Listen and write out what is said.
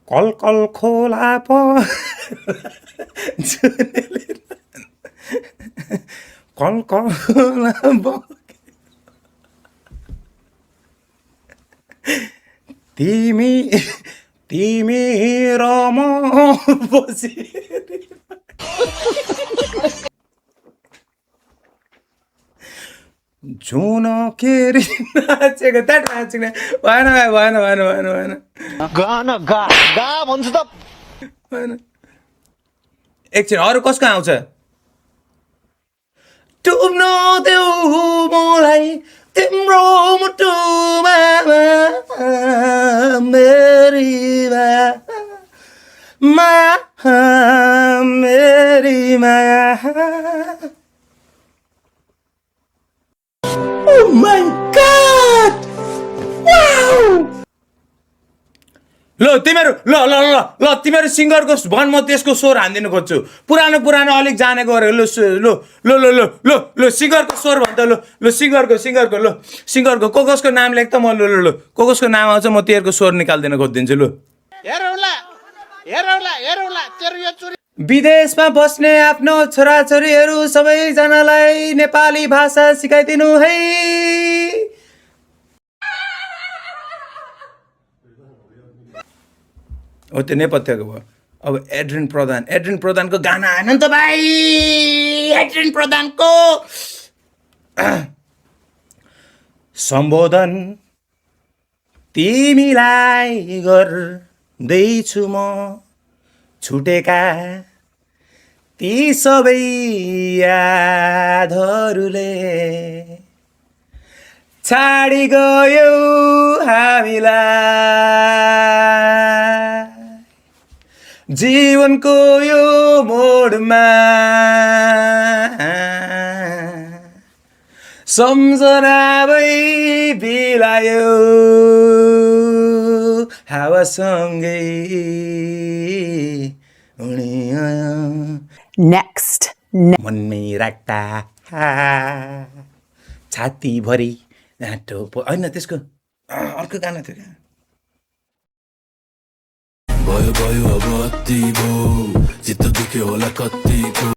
Call call खोला प call call खोला तिमी तिमी र म बसी जुन के रे नाचेको त्यहाँ नाचेको भएन भएन भएन भएन भएन गाना गा गा भन्छु त भएन एकछिन अरू कसको आउँछ डुब्न देऊ मलाई तिम्रो मुटुमा मेरी माया मेरी माया Oh my god! Wow! ल तिमीहरू ल ल ल ल तिमीहरू सिङ्गरको भन म त्यसको स्वर हानिदिनु खोज्छु पुरानो पुरानो अलिक जानेको गरेर ल ल ल ल ल ल ल सिङ्गरको स्वर भन्छ ल ल सिङ्गरको ल सिङ्गरको कसको नाम लेख त म ल ल ल कसको नाम आउँछ म तेरोको स्वर निकालिदिन खोजिदिन्छु ल विदेशमा बस्ने आफ्नो छोराछोरीहरू सबैजनालाई नेपाली भाषा सिकाइदिनु है हो त्यो नेपथ्यको भयो अब एड्रिन प्रधानको गाना आएन नि त भाइ एड्रिन प्रधानको सम्बोधन तिमीलाई गर्दैछु म छुटेका ती सबै यादहरूले छाडी गयो हामीलाई जीवनको यो मोडमा सम्झनामै बिलायो हावासँगै Next. मनमै राख्दा छातीभरि होइन त्यसको अर्को गाना थियो क्या भयो भयो अब अति भो चित्त दुख्यो होला कतिको